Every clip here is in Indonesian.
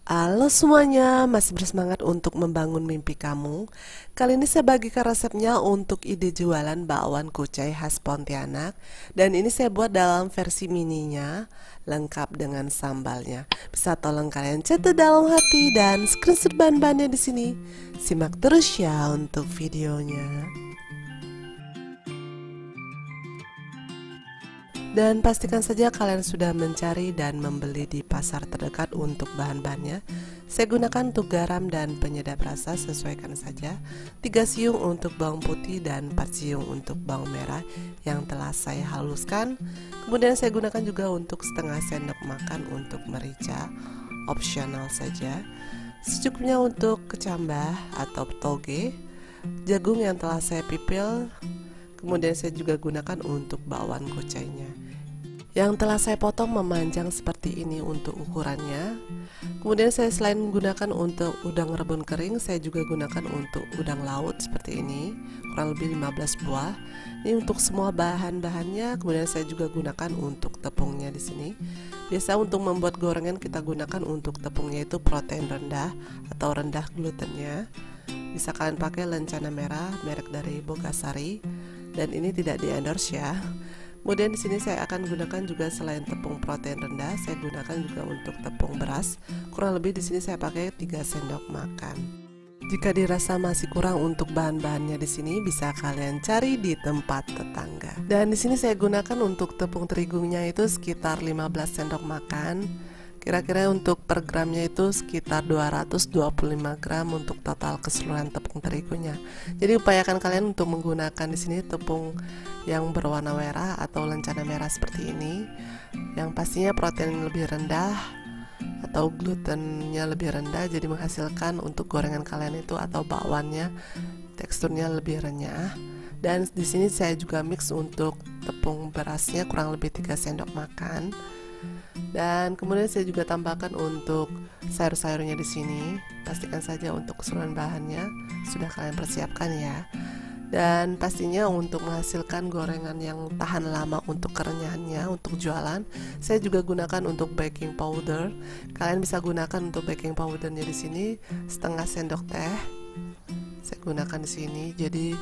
Halo semuanya, masih bersemangat untuk membangun mimpi kamu? Kali ini saya bagikan resepnya untuk ide jualan bakwan kucai khas Pontianak. Dan ini saya buat dalam versi mininya, lengkap dengan sambalnya. Bisa tolong kalian catat dalam hati dan screenshot bahan-bahannya di sini. Simak terus ya untuk videonya. Dan pastikan saja kalian sudah mencari dan membeli di pasar terdekat untuk bahan-bahannya. Saya gunakan untuk garam dan penyedap rasa, sesuaikan saja. 3 siung untuk bawang putih dan 4 siung untuk bawang merah yang telah saya haluskan. Kemudian saya gunakan juga untuk setengah sendok makan untuk merica, opsional saja. Secukupnya untuk kecambah atau toge, jagung yang telah saya pipil. Kemudian saya juga gunakan untuk bakwan kucainya yang telah saya potong memanjang seperti ini untuk ukurannya. Kemudian saya selain gunakan untuk udang rebun kering, saya juga gunakan untuk udang laut seperti ini, kurang lebih 15 buah. Ini untuk semua bahan-bahannya. Kemudian saya juga gunakan untuk tepungnya di sini. Biasa untuk membuat gorengan kita gunakan untuk tepungnya itu protein rendah atau rendah glutennya. Bisa kalian pakai lencana merah merek dari Bogasari. Dan ini tidak di endorse ya. Kemudian di sini saya akan gunakan juga selain tepung protein rendah, saya gunakan juga untuk tepung beras. Kurang lebih di sini saya pakai 3 sendok makan. Jika dirasa masih kurang untuk bahan-bahannya di sini, bisa kalian cari di tempat tetangga. Dan di sini saya gunakan untuk tepung terigunya itu sekitar 15 sendok makan. Kira-kira untuk per gramnya itu sekitar 225 gram untuk total keseluruhan tepung terigunya. Jadi upayakan kalian untuk menggunakan di sini tepung yang berwarna merah atau lencana merah seperti ini, yang pastinya protein lebih rendah atau glutennya lebih rendah, jadi menghasilkan untuk gorengan kalian itu atau bakwannya teksturnya lebih renyah. Dan di sini saya juga mix untuk tepung berasnya kurang lebih 3 sendok makan. Dan kemudian saya juga tambahkan untuk sayur-sayurnya di sini. Pastikan saja untuk keseluruhan bahannya sudah kalian persiapkan ya. Dan pastinya untuk menghasilkan gorengan yang tahan lama untuk kerenyahannya untuk jualan, saya juga gunakan untuk baking powder. Kalian bisa gunakan untuk baking powdernya di sini setengah sendok teh. Saya gunakan di sini. Jadi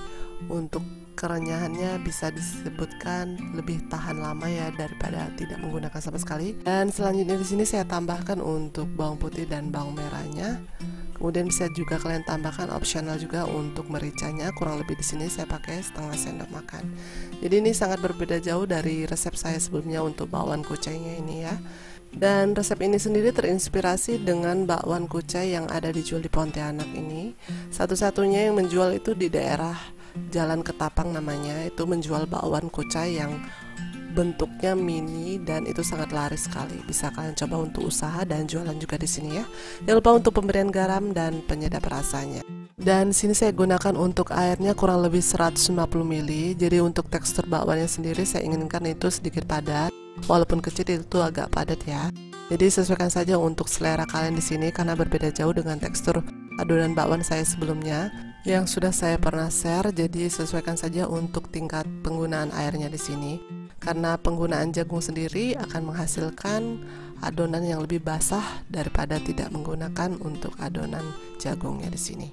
untuk kerenyahannya bisa disebutkan lebih tahan lama ya daripada tidak menggunakan sama sekali. Dan selanjutnya di sini saya tambahkan untuk bawang putih dan bawang merahnya. Kemudian bisa juga kalian tambahkan opsional juga untuk mericanya, kurang lebih di sini saya pakai setengah sendok makan. Jadi ini sangat berbeda jauh dari resep saya sebelumnya untuk bakwan kucainya ini ya. Dan resep ini sendiri terinspirasi dengan bakwan kucai yang ada dijual di Pontianak ini. Satu-satunya yang menjual itu di daerah Jalan Ketapang namanya, itu menjual bakwan kucai yang bentuknya mini dan itu sangat laris sekali. Bisa kalian coba untuk usaha dan jualan juga di sini ya. Jangan lupa untuk pemberian garam dan penyedap rasanya. Dan sini saya gunakan untuk airnya kurang lebih 150 ml. Jadi untuk tekstur bakwannya sendiri saya inginkan itu sedikit padat. Walaupun kecil itu agak padat ya. Jadi sesuaikan saja untuk selera kalian di sini karena berbeda jauh dengan tekstur adonan bakwan saya sebelumnya yang sudah saya pernah share. Jadi sesuaikan saja untuk tingkat penggunaan airnya di sini. Karena penggunaan jagung sendiri akan menghasilkan adonan yang lebih basah daripada tidak menggunakan untuk adonan jagungnya di sini.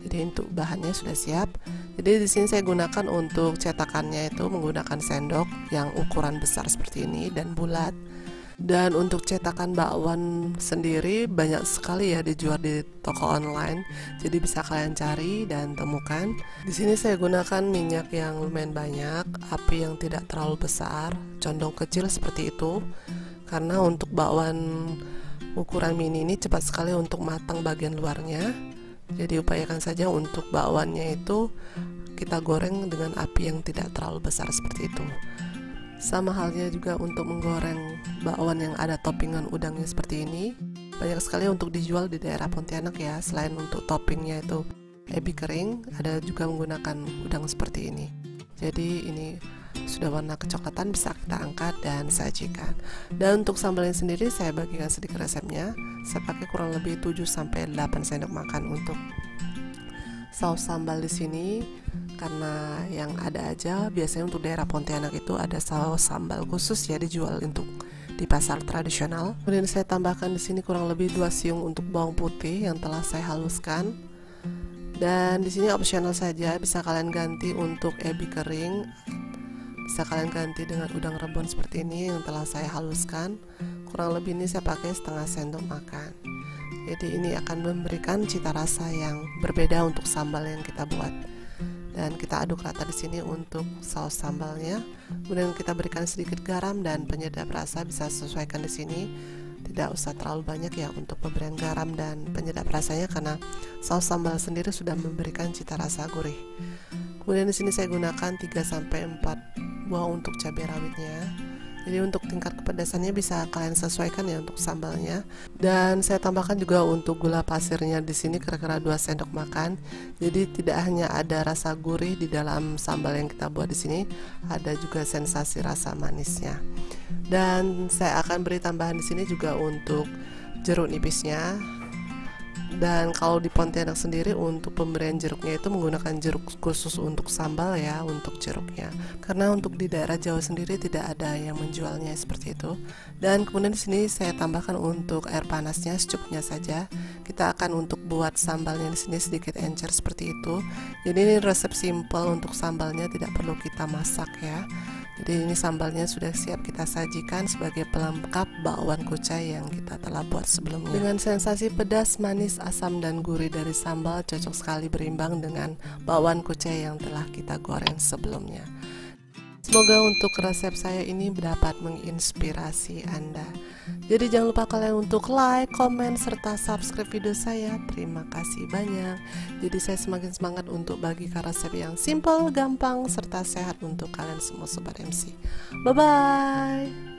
Jadi untuk bahannya sudah siap. Jadi di sini saya gunakan untuk cetakannya itu menggunakan sendok yang ukuran besar seperti ini dan bulat. Dan untuk cetakan bakwan sendiri banyak sekali ya dijual di toko online. Jadi bisa kalian cari dan temukan. Di sini saya gunakan minyak yang lumayan banyak, api yang tidak terlalu besar, condong kecil seperti itu. Karena untuk bakwan ukuran mini ini cepat sekali untuk matang bagian luarnya. Jadi upayakan saja untuk bakwannya itu kita goreng dengan api yang tidak terlalu besar seperti itu. Sama halnya juga untuk menggoreng bakwan yang ada toppingan udangnya seperti ini. Banyak sekali untuk dijual di daerah Pontianak ya. Selain untuk toppingnya itu ebi kering, ada juga menggunakan udang seperti ini. Jadi ini sudah warna kecoklatan, bisa kita angkat dan sajikan. Dan untuk sambalnya sendiri saya bagikan sedikit resepnya. Saya pakai kurang lebih 7-8 sendok makan untuk saus sambal di sini. Karena yang ada aja biasanya untuk daerah Pontianak itu ada saus sambal khusus ya dijual untuk di di pasar tradisional. Kemudian saya tambahkan di sini kurang lebih 2 siung untuk bawang putih yang telah saya haluskan. Dan di sini opsional saja, bisa kalian ganti untuk ebi kering, bisa kalian ganti dengan udang rebon seperti ini yang telah saya haluskan. Kurang lebih ini saya pakai setengah sendok makan. Jadi ini akan memberikan cita rasa yang berbeda untuk sambal yang kita buat. Dan kita aduk rata di sini untuk saus sambalnya. Kemudian kita berikan sedikit garam dan penyedap rasa, bisa sesuaikan di sini. Tidak usah terlalu banyak ya untuk pemberian garam dan penyedap rasanya, karena saus sambal sendiri sudah memberikan cita rasa gurih. Kemudian di sini saya gunakan 3-4 buah untuk cabai rawitnya. Jadi untuk tingkat kepedasannya bisa kalian sesuaikan ya untuk sambalnya. Dan saya tambahkan juga untuk gula pasirnya di sini kira-kira 2 sendok makan. Jadi tidak hanya ada rasa gurih di dalam sambal yang kita buat di sini, ada juga sensasi rasa manisnya. Dan saya akan beri tambahan di sini juga untuk jeruk nipisnya. Dan kalau di Pontianak sendiri untuk pemberian jeruknya itu menggunakan jeruk khusus untuk sambal ya, untuk jeruknya. Karena untuk di daerah Jawa sendiri tidak ada yang menjualnya seperti itu. Dan kemudian di sini saya tambahkan untuk air panasnya secukupnya saja. Kita akan untuk buat sambalnya di sini sedikit encer seperti itu. Jadi ini resep simple untuk sambalnya, tidak perlu kita masak ya. Jadi ini sambalnya sudah siap kita sajikan sebagai pelengkap bakwan kucai yang kita telah buat sebelumnya. Dengan sensasi pedas, manis, asam, dan gurih dari sambal, cocok sekali berimbang dengan bakwan kucai yang telah kita goreng sebelumnya. Semoga untuk resep saya ini dapat menginspirasi Anda. Jadi jangan lupa kalian untuk like, komen, serta subscribe video saya. Terima kasih banyak. Jadi saya semakin semangat untuk bagikan resep yang simple, gampang, serta sehat untuk kalian semua Sobat MC. Bye-bye.